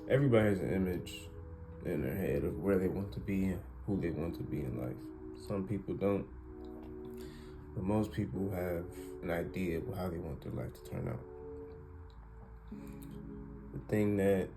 Everybody has an image in their head of where they want to be and who they want to be in life. Some people don't, but most people have an idea of how they want their life to turn out. The thing that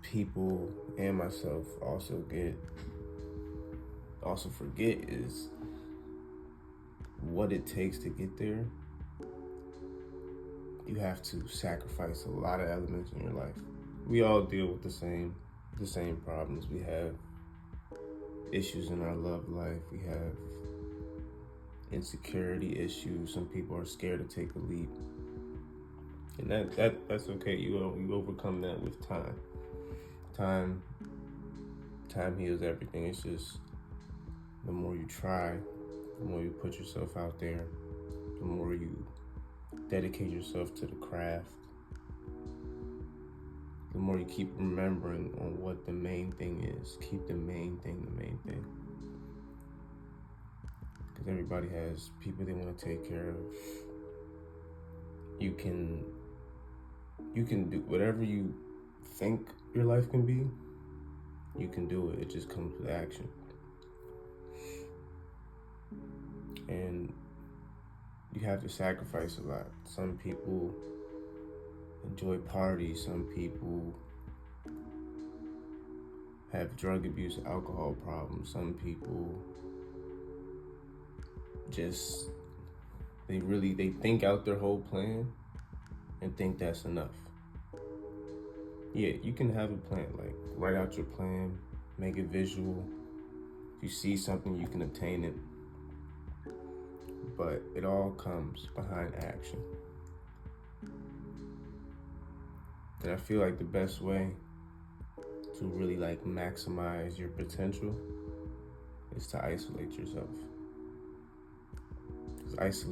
people and myself also forget is what it takes to get there. You have to sacrifice a lot of elements in your life. We all deal with the same problems. We have issues in our love life. We have insecurity issues. Some people are scared to take a leap, and that's okay. You overcome that with time. Time heals everything. It's just the more you try, the more you put yourself out there, the more you dedicate yourself to the craft, the more you keep remembering on what the main thing is. Keep the main thing the main thing. Because everybody has people they want to take care of. You can do whatever you think your life can be. You can do it. It just comes with action. And you have to sacrifice a lot. Some people enjoy parties. Some people have drug abuse, alcohol problems. Some people just, they think out their whole plan and think that's enough. Yeah, you can have a plan, like write out your plan, make it visual. If you see something, you can attain it. But it all comes behind action. And I feel like the best way to really maximize your potential is to isolate yourself. Because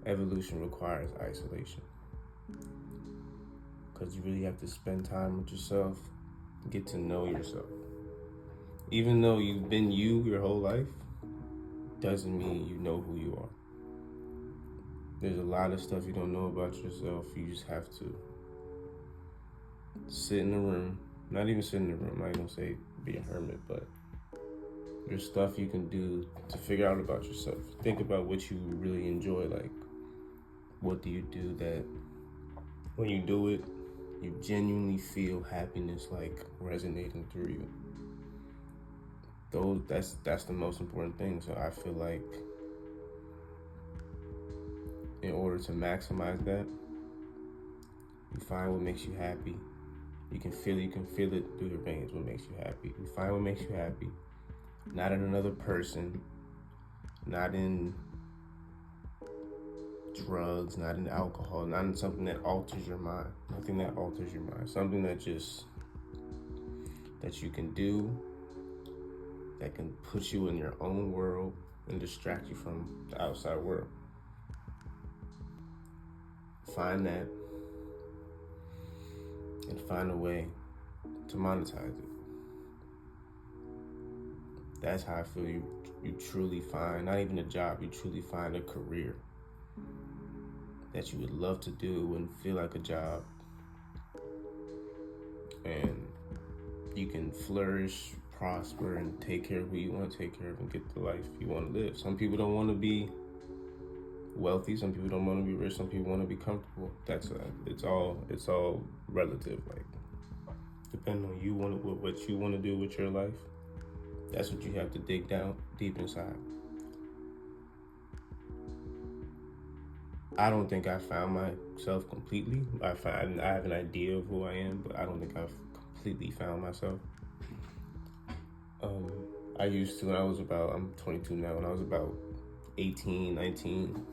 evolution requires isolation. Because you really have to spend time with yourself, get to know yourself. Even though you've been you your whole life, doesn't mean you know who you are. There's a lot of stuff you don't know about yourself. You just have to sit in a room, not even sit in a room, I ain't gonna say be a hermit, but there's stuff you can do to figure out about yourself. Think about what you really enjoy, like what do you do that when you do it, you genuinely feel happiness resonating through you. That's the most important thing. So I feel like in order to maximize that, you find what makes you happy. You can feel it through your veins what makes you happy. You find what makes you happy. Not in another person, not in drugs, not in alcohol, not in something that alters your mind. Nothing that alters your mind. Something that you can do that can put you in your own world and distract you from the outside world. Find that and find a way to monetize it. That's how I feel you truly find, not even a job, you truly find a career that you would love to do, wouldn't feel like a job, and you can flourish, prosper, and take care of who you want to take care of and get the life you want to live. Some people don't want to be wealthy, some people don't want to be rich, some people want to be comfortable. It's all relative. Depending on what you want to do with your life, that's what you have to dig down deep inside. I don't think I found myself completely. I have an idea of who I am, but I don't think I've completely found myself. I used to when I'm 22 now, when I was about 18, 19,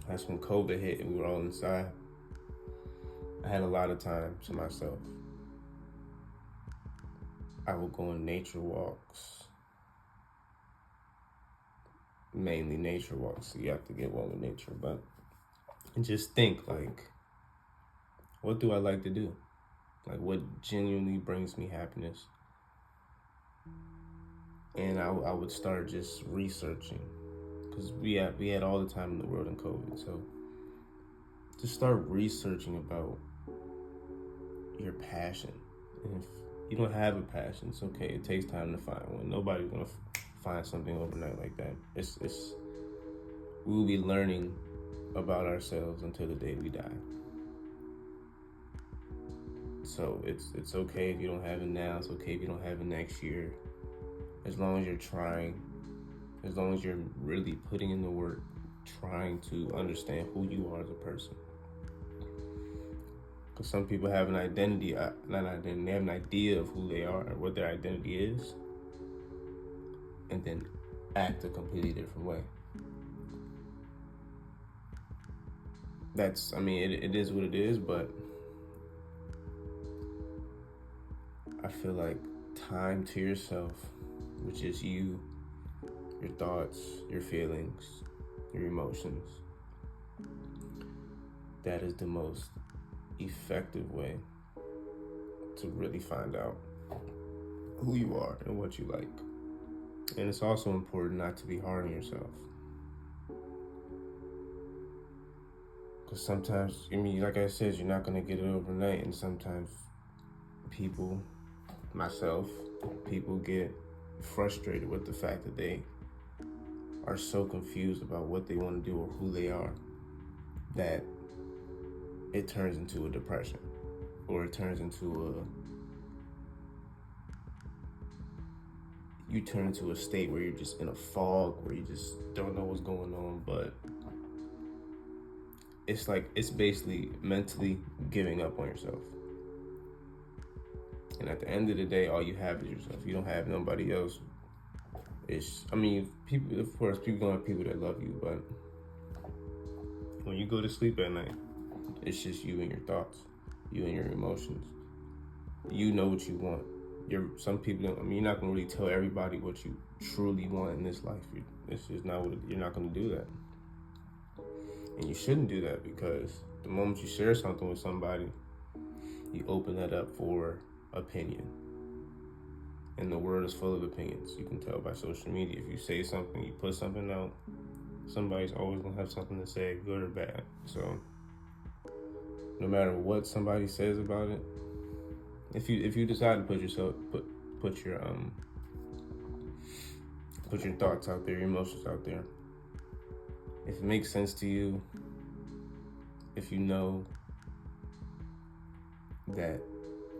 that's when COVID hit and we were all inside. I had a lot of time to myself. I would go on nature walks, mainly nature walks, so you have to get one with nature, and just think, what do I like to do? What genuinely brings me happiness? And I would start just researching because we had all the time in the world in COVID. So just start researching about your passion. And if you don't have a passion, it's okay. It takes time to find one. Nobody's gonna find something overnight like that. It's we will be learning about ourselves until the day we die. So it's okay if you don't have it now. It's okay if you don't have it next year. As long as you're trying, as long as you're really putting in the work, trying to understand who you are as a person. Because some people have an identity, not identity, they have an idea of who they are, or what their identity is, and then act a completely different way. That's, I mean, it is what it is, but I feel like time to yourself, which is you, your thoughts, your feelings, your emotions, that is the most effective way to really find out who you are and what you like. And it's also important not to be hard on yourself. Because sometimes, I mean, like I said, you're not going to get it overnight. And sometimes people, myself, people get frustrated with the fact that they are so confused about what they want to do or who they are, that it turns into a depression, or it turns into you turn into a state where you're just in a fog, where you just don't know what's going on. But it's like, it's basically mentally giving up on yourself. And at the end of the day, all you have is yourself. You don't have nobody else. I mean, people, of course, people gonna have people that love you, but when you go to sleep at night, it's just you and your thoughts, you and your emotions. You know what you want. Some people don't, I mean, you're not gonna really tell everybody what you truly want in this life. It's just not you're not gonna do that. And you shouldn't do that, because the moment you share something with somebody, you open that up for opinion. And the world is full of opinions. You can tell by social media. If you say something, you put something out, somebody's always gonna have something to say, good or bad. So no matter what somebody says about it, if you decide to put your thoughts out there, your emotions out there, if it makes sense to you, if you know that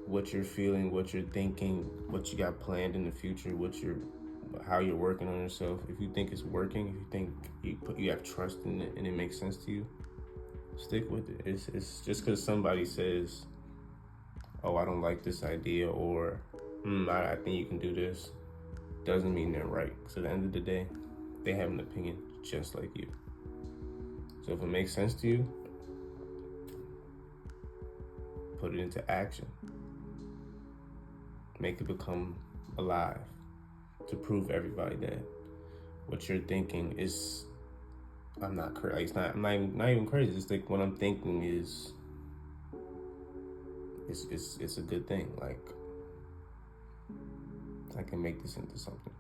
what you're feeling, what you're thinking, what you got planned in the future, how you're working on yourself, if you think it's working, if you think you have trust in it and it makes sense to you, stick with it. It's just because somebody says, oh, I don't like this idea, or I think you can do this, doesn't mean they're right. Because at the end of the day, they have an opinion just like you. So if it makes sense to you, put it into action. Make it become alive, to prove everybody that what you're thinking is, I'm not crazy. I'm not even crazy. It's like, what I'm thinking is, it's a good thing. Like, I can make this into something.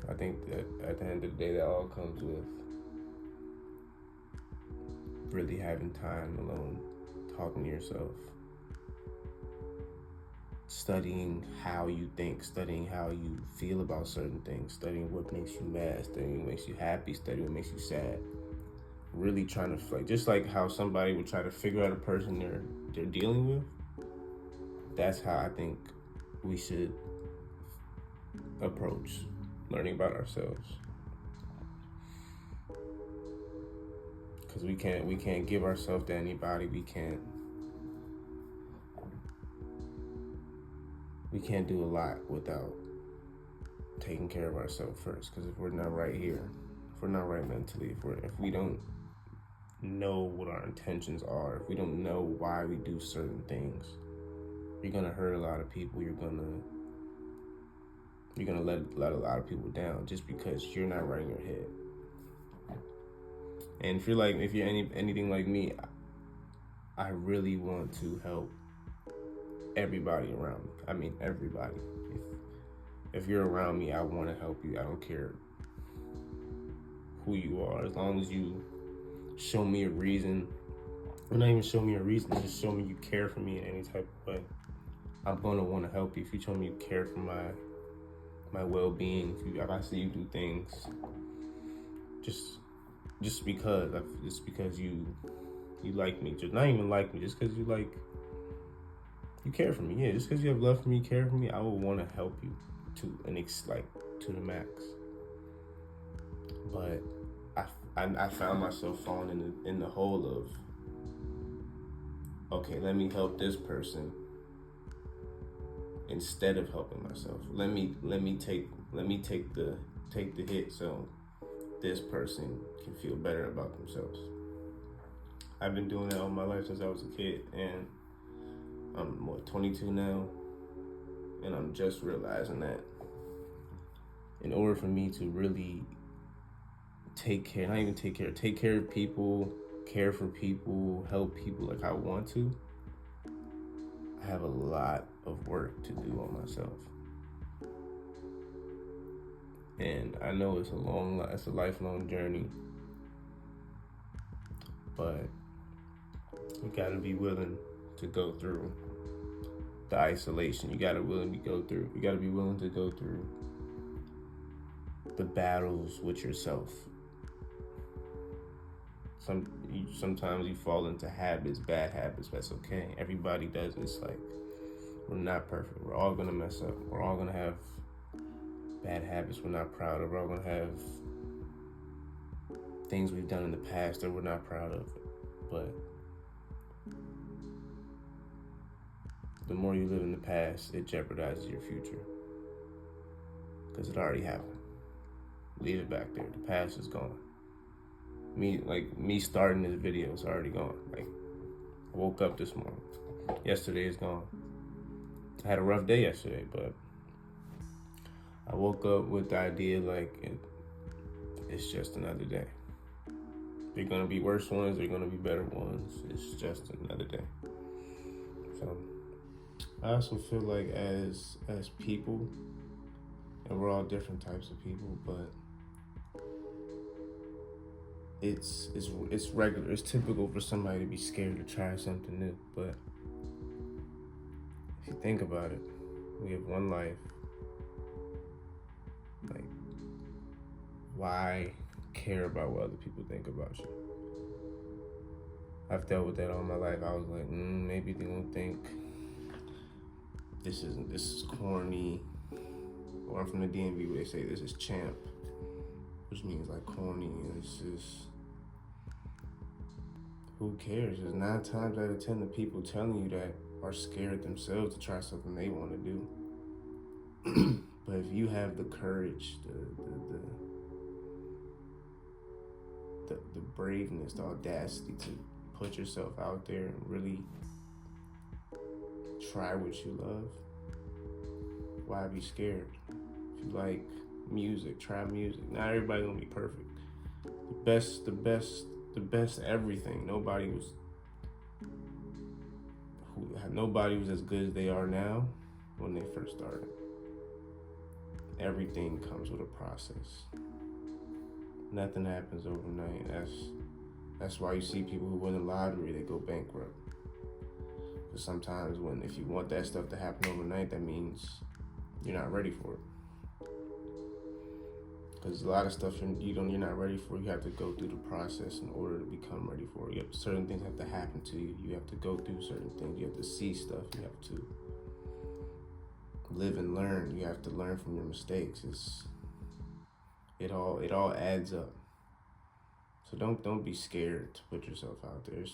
I think that at the end of the day, that all comes with really having time alone, talking to yourself, studying how you think, studying how you feel about certain things, studying what makes you mad, studying what makes you happy, studying what makes you sad. Really trying to, like, just like how somebody would try to figure out a person they're dealing with, that's how I think we should approach learning about ourselves. Because we can't give ourselves to anybody. We can't do a lot without taking care of ourselves first. Because if we're not right here, if we're not right mentally, if we don't know what our intentions are, if we don't know why we do certain things, you're gonna hurt a lot of people. You're gonna let a lot of people down just because you're not right in your head. And if you're anything like me, I really want to help everybody around me. I mean, everybody. if you're around me, I want to help you. I don't care who you are, as long as you show me a reason. Or not even show me a reason, just show me you care for me in any type of way. I'm gonna want to help you. If you show me you care for my well-being, if I see you do things just because you like me, just not even like me, just because you care for me. Yeah, just because you have love for me, you care for me, I will want to help you to the max. But I found myself falling in the hole of, okay, let me help this person instead of helping myself. Let me take the hit so this person can feel better about themselves. I've been doing that all my life since I was a kid, and I'm 22 now, and I'm just realizing that in order for me to really take care of people, care for people, help people like I want to, I have a lot of work to do on myself. And I know it's a lifelong journey, but you gotta be willing to go through the isolation. You gotta be willing to go through the battles with yourself. Sometimes you fall into habits, bad habits. That's okay. Everybody does. It's like, we're not perfect. We're all gonna mess up. We're all gonna have bad habits we're not proud of. We're all gonna have things we've done in the past that we're not proud of. But the more you live in the past, it jeopardizes your future, because it already happened. Leave it back there. The past is gone. Me starting this video is already gone. Like, I woke up this morning. Yesterday is gone. I had a rough day yesterday, but I woke up with the idea it's just another day. There are gonna be worse ones, there are gonna be better ones. It's just another day. So I also feel like as people, and we're all different types of people, but it's regular, it's typical for somebody to be scared to try something new. But if you think about it, we have one life. Like, why care about what other people think about you? I've dealt with that all my life. I was like, maybe they gonna think this is corny. Or I'm from the DMV where they say this is champ, which means like corny. And it's just, who cares? There's 9 times out of 10 the people telling you that are scared themselves to try something they want to do. But if you have the courage, the braveness, the audacity to put yourself out there and really try what you love, why be scared? If you like music, try music. Not everybody gonna be perfect. The best everything. Nobody was as good as they are now when they first started. Everything comes with a process. Nothing happens overnight. That's why you see people who win the lottery, they go bankrupt. Because sometimes if you want that stuff to happen overnight, that means you're not ready for it. Because a lot of stuff you're not ready for, you have to go through the process in order to become ready for it. Certain things have to happen to you. You have to go through certain things. You have to see stuff. You have to live and learn. You have to learn from your mistakes. It all adds up. So don't be scared to put yourself out there.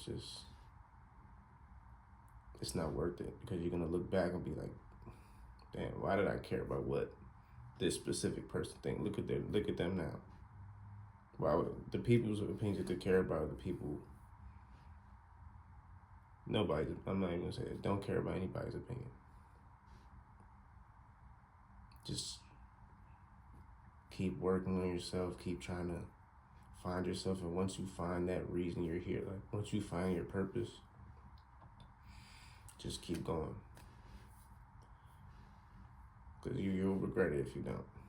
It's not worth it, because you're gonna look back and be like, damn, why did I care about what this specific person think? Look at them now. Why would the people's opinions that they care about, the people, I'm not even gonna say it. Don't care about anybody's opinion. Just keep working on yourself, keep trying to find yourself, and once you find that reason you're here, like once you find your purpose, just keep going. Because you'll regret it if you don't.